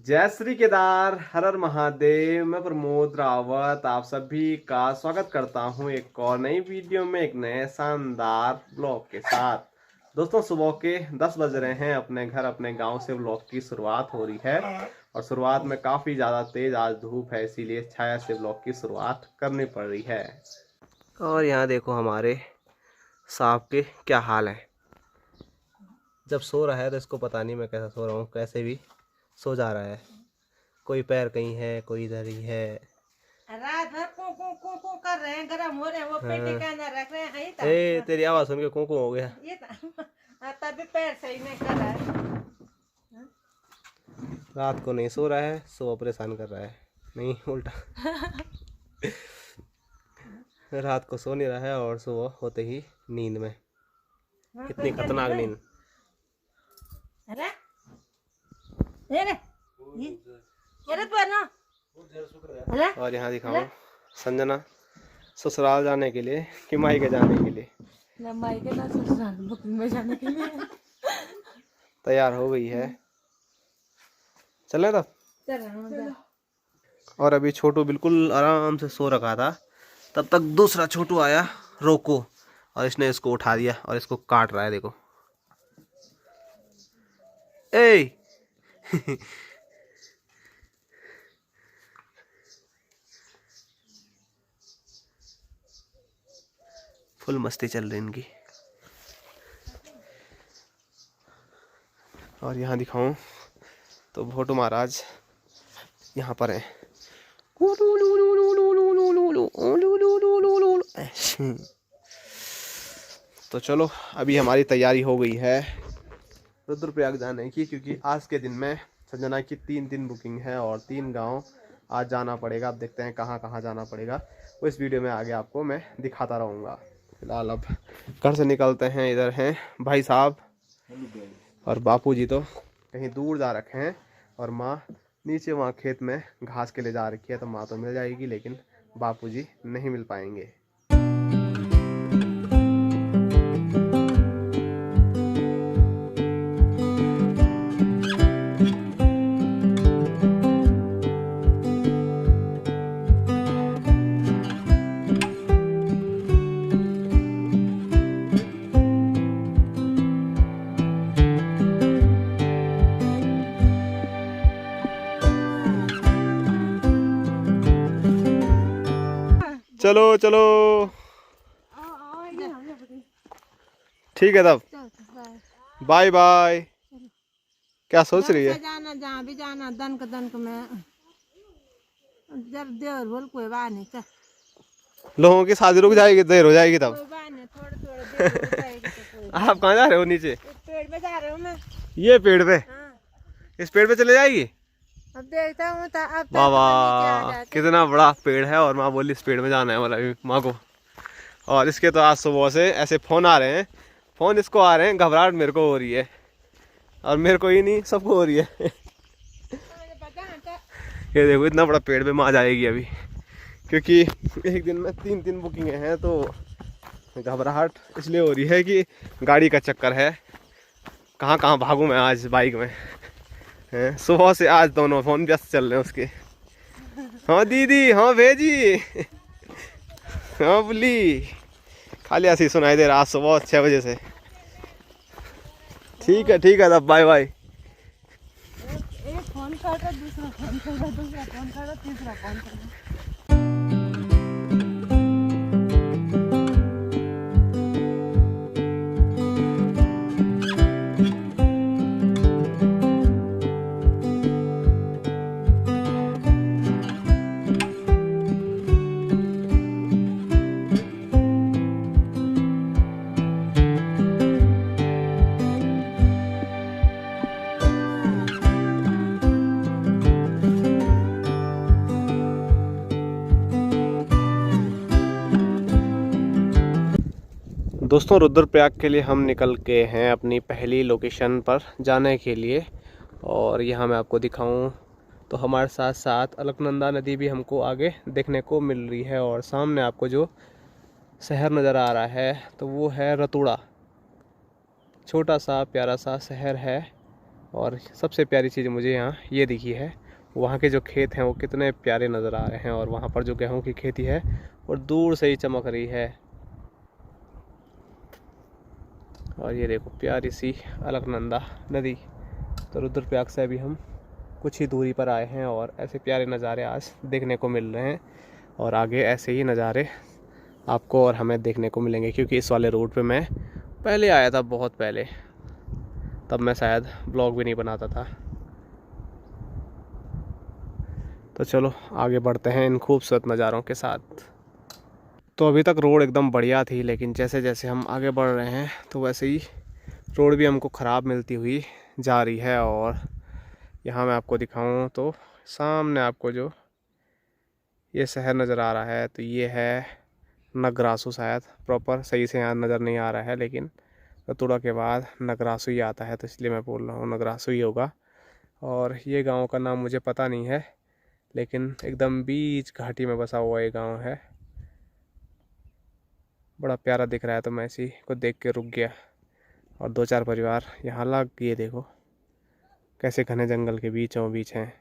जय श्री केदार, हर हर महादेव। मैं प्रमोद रावत आप सभी का स्वागत करता हूं एक और नई वीडियो में, एक नए शानदार ब्लॉग के साथ। दोस्तों, सुबह के 10 बज रहे हैं। अपने घर अपने गांव से ब्लॉग की शुरुआत हो रही है और शुरुआत में काफ़ी ज़्यादा तेज आज धूप है, इसीलिए छाया से ब्लॉग की शुरुआत करनी पड़ रही है। और यहाँ देखो हमारे सांप के क्या हाल है। जब सो रहा है तो इसको पता नहीं मैं कैसा सो रहा हूँ, कैसे भी सो जा रहा है। कोई पैर कहीं है, कोई इधर ही है। रात भर कू कू कू कू कर रहे हैं, गर्म हो रहे हैं, वो पेटी के अंदर रख रहे हैं। ए, तेरी आवाज सुन के कोको हो गया। ये तभी पैर सही नहीं कर रहा है। रात को नहीं सो रहा है, सुबह परेशान कर रहा है। नहीं, उल्टा। रात को सो नहीं रहा है और सुबह होते ही नींद में। इतनी खतरनाक नींद। और यहाँ दिखाऊं संजना ससुराल जाने के लिए कि मायके जाने के लिए। मायके ना ससुराल बुकिंग में जाने के लिए तैयार हो गई है। चले तब। चलो। और अभी छोटू बिल्कुल आराम से सो रखा था, तब तक दूसरा छोटू आया रोको, और इसने इसको उठा दिया और इसको काट रहा है। देखो ए फुल मस्ती चल रही इनकी। और यहाँ दिखाऊं तो भोटू महाराज यहाँ पर हैं। तो चलो, अभी हमारी तैयारी हो गई है रुद्रप्रयाग जाने की, क्योंकि आज के दिन में संजना की 3 दिन बुकिंग है और 3 गांव आज जाना पड़ेगा। अब देखते हैं कहाँ कहाँ जाना पड़ेगा, वो इस वीडियो में आगे आपको मैं दिखाता रहूँगा। फिलहाल अब घर से निकलते हैं। इधर हैं भाई साहब और बापूजी तो कहीं दूर जा रखे हैं, और माँ नीचे वहाँ खेत में घास के लिए जा रखी है। तो माँ तो मिल जाएगी, लेकिन बापूजी नहीं मिल पाएंगे। चलो चलो, ठीक है तब, बाय बाय। क्या सोच रही है? जाना जहाँ भी जाना, दनक दनक में जब देर बोल कोई बात नहीं। चल, लोगों की शादी रुक जाएगी, देर हो जाएगी तब। कोई बात नहीं, थोड़ी थोड़ी देर हो जाएगी तो कोई। आप कहाँ जा रहे हो? नीचे पेड़ पे जा रहे हूँ मैं। ये पेड़ पे? हाँ। इस पेड़ पे चले जाएगी? अब देखता हूँ अब वाह, कितना बड़ा पेड़ है। और माँ बोली इस पेड़ में जाना है वाला माँ को। और इसके तो आज सुबह से ऐसे फ़ोन आ रहे हैं, फ़ोन इसको आ रहे हैं, घबराहट मेरे को हो रही है, और मेरे को ही नहीं सबको हो रही है। ये देखो, इतना बड़ा पेड़ पे माँ जाएगी अभी, क्योंकि एक दिन में 3 बुकिंगें हैं। तो घबराहट इसलिए हो रही है कि गाड़ी का चक्कर है, कहाँ कहाँ भागूँ मैं आज बाइक में। सुबह से आज दोनों फ़ोन व्यस्त चल रहे हैं उसके। हाँ दीदी, हाँ भेजी, हाँ बोली, खाली ऐसी सुनाई दे रहा आज सुबह 6 बजे से। ठीक है तब, बाय बाय। एक फोन करता, दूसरा फोन करता, दूसरा फोन करता, तीसरा फोन करता। दोस्तों, रुद्रप्रयाग के लिए हम निकल के हैं अपनी पहली लोकेशन पर जाने के लिए। और यहाँ मैं आपको दिखाऊं तो हमारे साथ साथ अलकनंदा नदी भी हमको आगे देखने को मिल रही है। और सामने आपको जो शहर नज़र आ रहा है तो वो है रतुड़ा। छोटा सा प्यारा सा शहर है और सबसे प्यारी चीज़ मुझे यहाँ ये दिखी है, वहाँ के जो खेत हैं वो कितने प्यारे नज़र आ रहे हैं। और वहाँ पर जो गेहूं की खेती है और दूर से ही चमक रही है। और ये देखो प्यारी सी अलकनंदा नदी। तो रुद्रप्रयाग से अभी हम कुछ ही दूरी पर आए हैं और ऐसे प्यारे नज़ारे आज देखने को मिल रहे हैं। और आगे ऐसे ही नज़ारे आपको और हमें देखने को मिलेंगे, क्योंकि इस वाले रूट पे मैं पहले आया था, बहुत पहले। तब मैं शायद ब्लॉग भी नहीं बनाता था। तो चलो आगे बढ़ते हैं इन खूबसूरत नज़ारों के साथ। तो अभी तक रोड एकदम बढ़िया थी, लेकिन जैसे जैसे हम आगे बढ़ रहे हैं तो वैसे ही रोड भी हमको ख़राब मिलती हुई जा रही है। और यहाँ मैं आपको दिखाऊं तो सामने आपको जो ये शहर नज़र आ रहा है, तो ये है नगरासू। शायद प्रॉपर सही से यहाँ नज़र नहीं आ रहा है, लेकिन रतुड़ा के बाद नगरासू ही आता है, तो इसलिए मैं बोल रहा हूँ नगरासू ही होगा। और ये गांव का नाम मुझे पता नहीं है, लेकिन एकदम बीच घाटी में बसा हुआ ये गांव है। बड़ा प्यारा दिख रहा है, तो मैं इसी को देख के रुक गया। और 2-4 परिवार यहाँ लग, ये देखो कैसे घने जंगल के बीचों बीच हैं।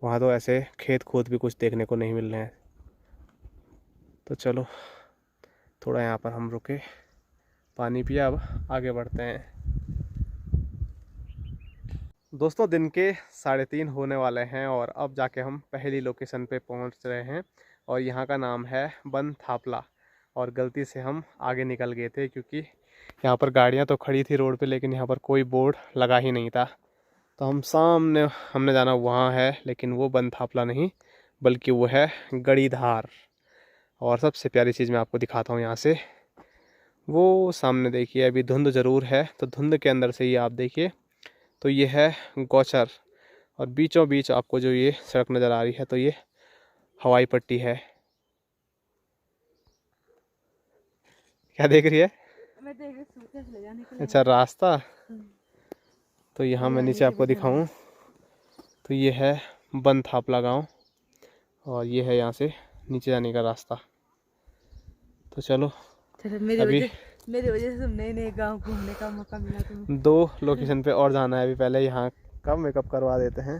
वहाँ तो ऐसे खेत खोत भी कुछ देखने को नहीं मिल रहे हैं। तो चलो थोड़ा यहाँ पर हम रुके, पानी पिया, अब आगे बढ़ते हैं। दोस्तों दिन के 3:30 होने वाले हैं और अब जाके हम पहली लोकेशन पे पहुंच रहे हैं। और यहाँ का नाम है बन थापला। और गलती से हम आगे निकल गए थे, क्योंकि यहाँ पर गाड़ियाँ तो खड़ी थी रोड पे, लेकिन यहाँ पर कोई बोर्ड लगा ही नहीं था। तो हम सामने हमने जाना वहाँ है, लेकिन वो बन थापला नहीं, बल्कि वो है गड़ीधार। और सबसे प्यारी चीज़ मैं आपको दिखाता हूँ यहाँ से, वो सामने देखिए। अभी धुंध ज़रूर है, तो धुंध के अंदर से ही आप देखिए, तो ये है गौचर। और बीचों बीच आपको जो ये सड़क नज़र आ रही है, तो ये हवाई पट्टी है। क्या देख रही है? मैं देख रही सूखे से ले जाने के लिए। अच्छा रास्ता। तो यहाँ मैं नीचे आपको दिखाऊं, तो ये है बन थापला गाँव, और ये है यहाँ से नीचे जाने का रास्ता। तो चलो अभी मेरी वजह से तुम नए नए गाँव घूमने का मौका मिला तुम्हें। 2 लोकेशन पे और जाना है। अभी पहले यहाँ का मेकअप करवा देते हैं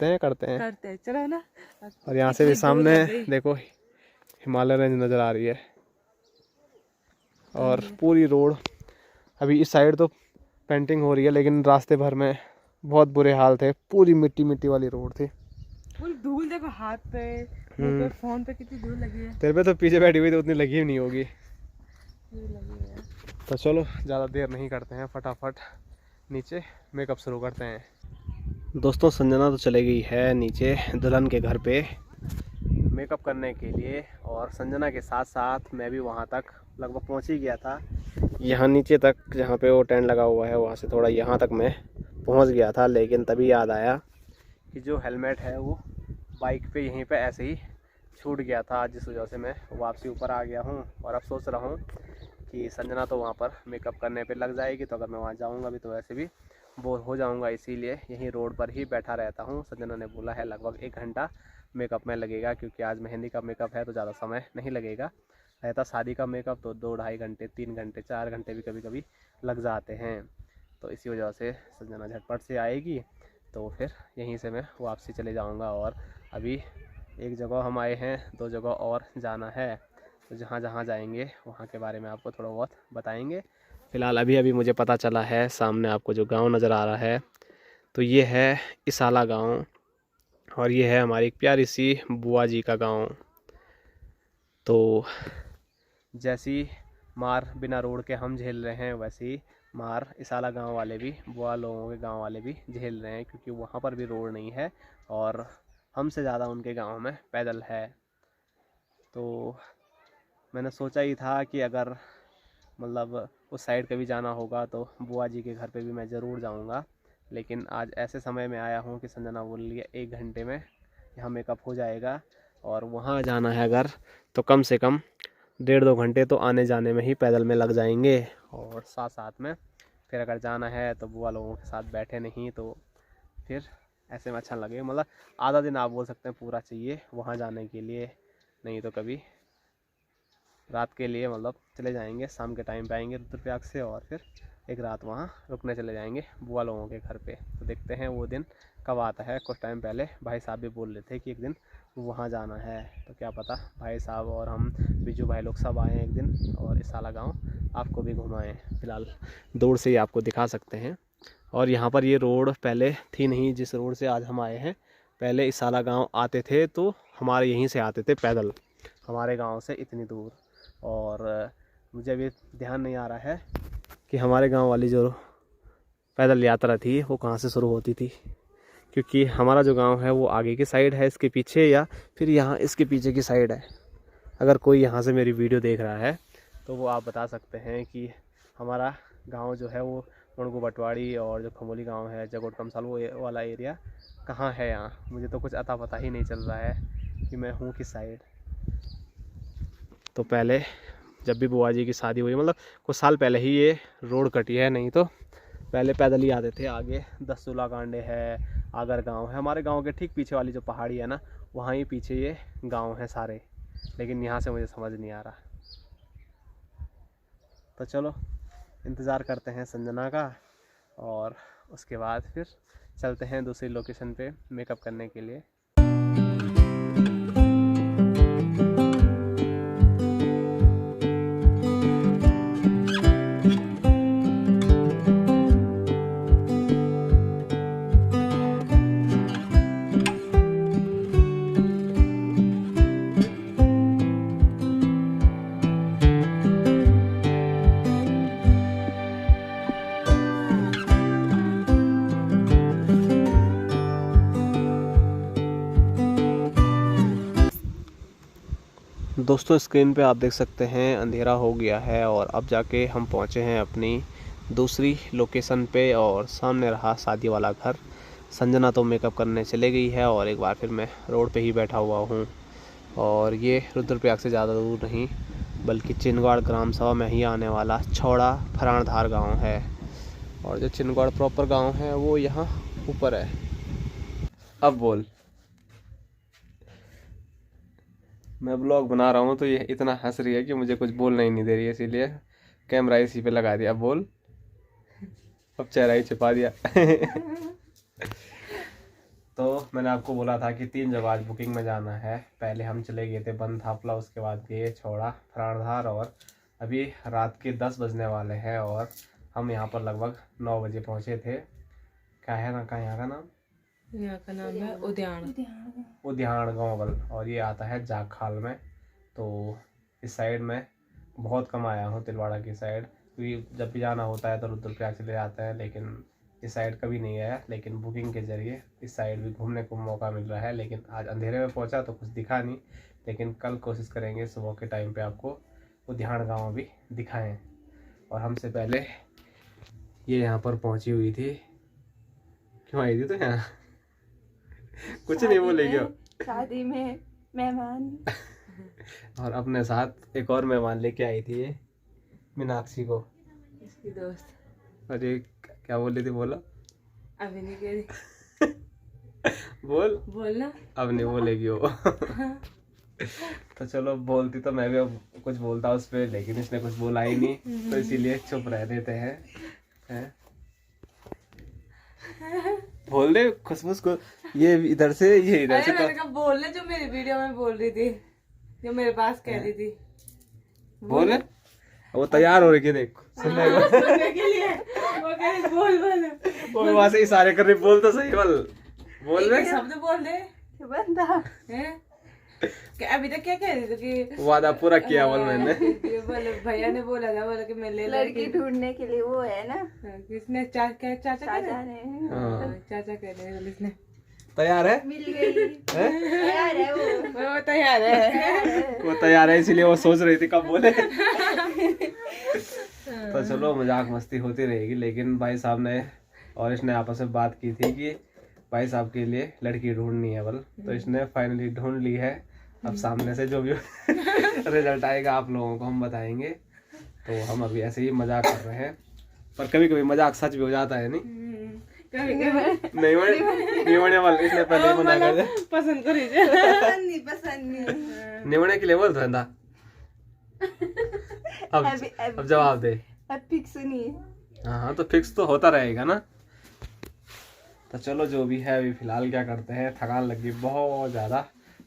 या करते हैं चलो ना। और यहाँ से भी सामने देखो हिमालय रेंज नज़र आ रही है। और पूरी रोड अभी इस साइड तो पेंटिंग हो रही है, लेकिन रास्ते भर में बहुत बुरे हाल थे, पूरी मिट्टी मिट्टी वाली रोड थी। पूरी धूल देखो, हाथ पे, मुंह पे, फोन पे कितनी धूल लगी है। तेरे पे तो पीछे बैठी हुई तो उतनी लगी भी नहीं होगी। लगी है। तो चलो ज़्यादा देर नहीं करते हैं, फटाफट नीचे मेकअप शुरू करते हैं। दोस्तों संजना तो चले गई है नीचे दुल्हन के घर पे मेकअप करने के लिए, और संजना के साथ साथ मैं भी वहाँ तक लगभग पहुँच ही गया था। यहाँ नीचे तक जहाँ पे वो टेंट लगा हुआ है, वहाँ से थोड़ा यहाँ तक मैं पहुँच गया था, लेकिन तभी याद आया कि जो हेलमेट है वो बाइक पे यहीं पे ऐसे ही छूट गया था, जिस वजह से मैं वापसी ऊपर आ गया हूँ। और अब सोच रहा हूँ कि संजना तो वहाँ पर मेकअप करने पे लग जाएगी, तो अगर मैं वहाँ जाऊँगा भी तो वैसे भी बोर हो जाऊँगा, इसीलिए यहीं रोड पर ही बैठा रहता हूँ। संजना ने बोला है लगभग 1 घंटा मेकअप में लगेगा, क्योंकि आज मेहंदी का मेकअप है तो ज़्यादा समय नहीं लगेगा। रहता शादी का मेकअप तो 2-2.5 घंटे, 3 घंटे, 4 घंटे भी कभी कभी लग जाते हैं। तो इसी वजह से संजना झटपट से आएगी, तो फिर यहीं से मैं वापसी चले जाऊँगा। और अभी एक जगह हम आए हैं, 2 जगह और जाना है, तो जहाँ जहाँ जाएंगे वहाँ के बारे में आपको थोड़ा बहुत बताएंगे। फ़िलहाल अभी मुझे पता चला है, सामने आपको जो गांव नज़र आ रहा है तो ये है इसाला गांव, और ये है हमारी एक प्यारी सी बुआ जी का गांव। तो जैसी मार बिना रोड के हम झेल रहे हैं, वैसी मार इसाला गांव वाले भी, बुआ लोगों के गांव वाले भी झेल रहे हैं, क्योंकि वहाँ पर भी रोड नहीं है और हमसे ज़्यादा उनके गांव में पैदल है। तो मैंने सोचा ही था कि अगर मतलब उस साइड कभी जाना होगा तो बुआ जी के घर पे भी मैं ज़रूर जाऊंगा, लेकिन आज ऐसे समय में आया हूँ कि संजना बोल रही है 1 घंटे में यहाँ मेकअप हो जाएगा, और वहाँ जाना है अगर तो कम से कम 1.5-2 घंटे तो आने जाने में ही पैदल में लग जाएंगे। और साथ साथ में फिर अगर जाना है तो बुआ लोगों के साथ बैठे नहीं, तो फिर ऐसे में अच्छा लगे। मतलब आधा दिन आप बोल सकते हैं पूरा चाहिए वहाँ जाने के लिए, नहीं तो कभी रात के लिए मतलब चले जाएंगे, शाम के टाइम पे आएंगे रुद्रप्रयाग से और फिर एक रात वहाँ रुकने चले जाएंगे बुआ लोगों के घर पे। तो देखते हैं वो दिन कब आता है। कुछ टाइम पहले भाई साहब भी बोल रहे थे कि एक दिन वहाँ जाना है, तो क्या पता भाई साहब और हम बिजू भाई लोग सब आएँ एक दिन और इसाला गाँव आपको भी घुमाएँ। फ़िलहाल दूर से ही आपको दिखा सकते हैं। और यहाँ पर ये रोड पहले थी नहीं, जिस रोड से आज हम आए हैं। पहले इसाला गाँव आते थे तो हमारे यहीं से आते थे पैदल, हमारे गांव से इतनी दूर। और मुझे अभी ध्यान नहीं आ रहा है कि हमारे गांव वाली जो पैदल यात्रा थी वो कहाँ से शुरू होती थी, क्योंकि हमारा जो गांव है वो आगे की साइड है इसके पीछे, या फिर यहाँ इसके पीछे की साइड है। अगर कोई यहाँ से मेरी वीडियो देख रहा है तो वो आप बता सकते हैं कि हमारा गांव जो है वो मुणगू बटवाड़ी और जो खमोली गांव है जगोट कमसाल वो वाला एरिया कहाँ है यहाँ। मुझे तो कुछ अता पता ही नहीं चल रहा है कि मैं हूँ किस साइड। तो पहले जब भी बुआ जी की शादी हुई, मतलब कुछ साल पहले ही ये रोड कटी है, नहीं तो पहले पैदल ही आते थे। आगे 10 सूला कांडे है, आगर गांव है, हमारे गांव के ठीक पीछे वाली जो पहाड़ी है ना वहाँ ही पीछे ये गांव है सारे, लेकिन यहाँ से मुझे समझ नहीं आ रहा। तो चलो इंतज़ार करते हैं संजना का और उसके बाद फिर चलते हैं दूसरी लोकेशन पे मेकअप करने के लिए। दोस्तों स्क्रीन पे आप देख सकते हैं अंधेरा हो गया है और अब जाके हम पहुंचे हैं अपनी दूसरी लोकेशन पे और सामने रहा शादी वाला घर। संजना तो मेकअप करने चले गई है और एक बार फिर मैं रोड पे ही बैठा हुआ हूं। और ये रुद्रप्रयाग से ज़्यादा दूर नहीं बल्कि चिनगवाड़ ग्राम सभा में ही आने वाला छौड़ा फराणधार गाँव है। और जो चिनगवाड़ प्रॉपर गाँव है वो यहाँ ऊपर है। अब बोल, मैं ब्लॉग बना रहा हूँ तो ये इतना हंस रही है कि मुझे कुछ बोलना ही नहीं दे रही है, इसीलिए कैमरा इसी पे लगा दिया। अब बोल, अब चेहरा ही छिपा दिया। तो मैंने आपको बोला था कि 3 जगह आज बुकिंग में जाना है। पहले हम चले गए थे बन थापला, उसके बाद गए छौड़ा फराणधार और अभी रात के 10 बजने वाले हैं और हम यहाँ पर लगभग 9 बजे पहुँचे थे। क्या है ना, यहाँ का नाम? यहाँ का नाम है उद्यान गाँवल और ये आता है जाखाल में। तो इस साइड में बहुत कम आया हूँ, तिलवाड़ा की साइड, क्योंकि जब भी जाना होता है तो रुद्रप्रयाग चले जाते हैं, लेकिन इस साइड कभी नहीं आया। लेकिन बुकिंग के ज़रिए इस साइड भी घूमने को मौका मिल रहा है। लेकिन आज अंधेरे में पहुँचा तो कुछ दिखा नहीं, लेकिन कल कोशिश करेंगे सुबह के टाइम पे आपको उद्यान गाँव भी दिखाएँ। और हमसे पहले ये यहाँ पर पहुँची हुई थी। क्यों आई थी तो यहाँ? कुछ नहीं बोलेगी शादी में मेहमान। और अपने साथ एक और मेहमान लेके आई थी ये मीनाक्षी को, इसकी दोस्त। अरे क्या बोल रही थी? बोला अभी नहीं कह रही। बोलना अब नहीं बोलेगी वो। तो चलो बोलती तो मैं भी अब कुछ बोलता उस पर, लेकिन इसने कुछ बोला ही नहीं तो इसीलिए चुप रह देते हैं। बोल दे खुशबू को, ये इधर से ये इधर से। मैंने कहा बोलने जो मेरी वीडियो में बोल रही थी, जो मेरे पास कह रही थी। बोले वो तैयार हो रही है, देख सुनने के लिए। वो कह रही बोल वो वहां से इशारे कर रही, बोल तो सही, बोल रहे शब्द बोल दे बंदा है। अभी तक क्या कह रही थी कि वादा पूरा किया बोल मैंने। बोले भैया ने बोला था, बोला कि मैं ले लड़की ढूंढने के लिए वो है ना, किसने चाचा चाचा कह रहे हैं, इसने तैयार है, मिल गई तैयार है वो तैयार है, वो तैयार है, इसीलिए वो सोच रही थी कब बोले। तो चलो मजाक मस्ती होती रहेगी, लेकिन भाई साहब ने और इसने आपस में बात की थी कि भाई साहब के लिए लड़की ढूंढनी है बल, तो इसने फाइनली ढूंढ ली है। अब सामने से जो भी रिजल्ट आएगा आप लोगों को हम बताएंगे। तो हम अभी ऐसे ही मजाक कर रहे हैं, पर कभी कभी मजाक सच भी हो जाता है। नहीं नहीं इसने पहले ही मना कर दिया, पसंद निवड़ने के लिए बोल रहा था। अब जवाब दे। फिक्स नहीं है। हाँ तो फिक्स तो होता रहेगा ना। तो चलो जो भी है अभी फिलहाल क्या करते हैं, थकान लगी बहुत ज़्यादा,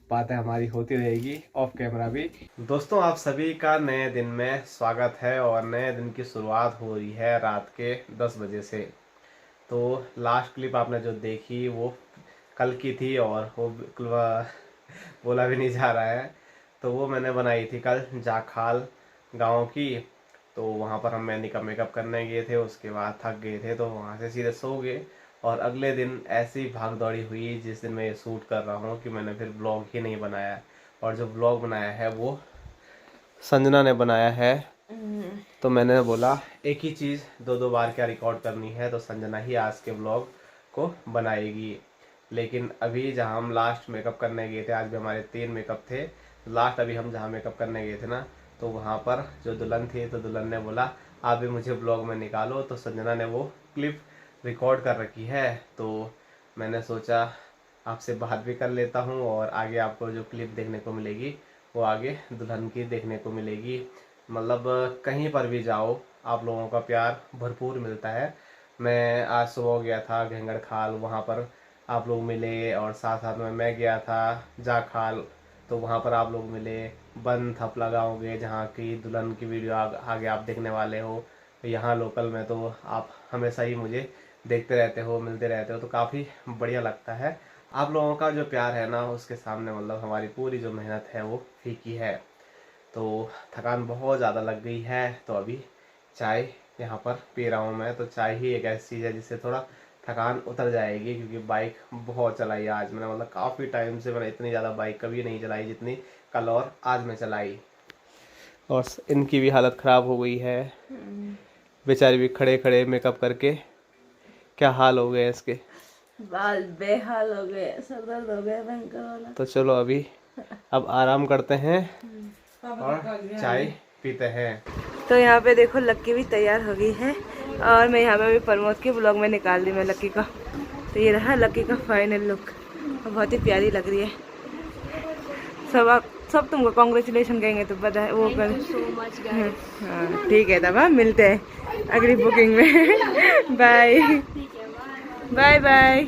बातें हमारी होती रहेगी ऑफ कैमरा भी। दोस्तों आप सभी का नए दिन में स्वागत है और नए दिन की शुरुआत हो रही है रात के 10 बजे से। तो लास्ट क्लिप आपने जो देखी वो कल की थी और वो बिल्कुल बोला भी नहीं जा रहा है। तो वो मैंने बनाई थी कल जाखाल गाँव की। तो वहाँ पर हम मैनी का मेकअप करने गए थे, उसके बाद थक गए थे तो वहाँ से सीधे सो गए। और अगले दिन ऐसी भाग दौड़ी हुई जिस दिन मैं ये शूट कर रहा हूँ कि मैंने फिर ब्लॉग ही नहीं बनाया। और जो ब्लॉग बनाया है वो संजना ने बनाया है। तो मैंने बोला एक ही चीज़ दो दो बार क्या रिकॉर्ड करनी है, तो संजना ही आज के ब्लॉग को बनाएगी। लेकिन अभी जहाँ हम लास्ट मेकअप करने गए थे, आज भी हमारे 3 मेकअप थे, लास्ट अभी हम जहाँ मेकअप करने गए थे ना, तो वहाँ पर जो दुल्हन थी तो दुल्हन ने बोला आप भी मुझे ब्लॉग में निकालो। तो संजना ने वो क्लिप रिकॉर्ड कर रखी है। तो मैंने सोचा आपसे बात भी कर लेता हूँ और आगे आपको जो क्लिप देखने को मिलेगी वो आगे दुल्हन की देखने को मिलेगी। मतलब कहीं पर भी जाओ आप लोगों का प्यार भरपूर मिलता है। मैं आज सुबह गया था घेंगड़ खाल, वहाँ पर आप लोग मिले, और साथ साथ में मैं गया था जाखाल, तो वहाँ पर आप लोग मिले। बन थपला गाँव गए जहाँ की दुल्हन की वीडियो आगे आप देखने वाले हो। यहाँ लोकल में तो आप हमेशा ही मुझे देखते रहते हो, मिलते रहते हो, तो काफ़ी बढ़िया लगता है। आप लोगों का जो प्यार है ना उसके सामने मतलब हमारी पूरी जो मेहनत है वो फीकी है। तो थकान बहुत ज़्यादा लग गई है, तो अभी चाय यहाँ पर पी रहा हूँ मैं। तो चाय ही एक ऐसी चीज़ है जिससे थोड़ा थकान उतर जाएगी, क्योंकि बाइक बहुत चलाई आज मैंने। मतलब काफ़ी टाइम से मैंने इतनी ज़्यादा बाइक कभी नहीं चलाई जितनी कल और आज मैं चलाई। और इनकी भी हालत ख़राब हो गई है, बेचारी भी खड़े खड़े मेकअप करके क्या हाल हो गए इसके, बाल बेहाल हो गए, सर दर्द हो गया भयंकर वाला। तो चलो अभी अब आराम करते हैं और चाय पीते हैं। तो यहाँ पे देखो लक्की भी तैयार हो गई है और मैं यहाँ पे भी प्रमोद के ब्लॉग में निकाल दी मैं लक्की का। तो ये रहा लक्की का फाइनल लुक, बहुत ही प्यारी लग रही है। सब तुमको कॉन्ग्रेचुलेशन कहेंगे तो पता है वो कर। हाँ ठीक है, तब मिलते हैं अगली बुकिंग में। Bye bye bye.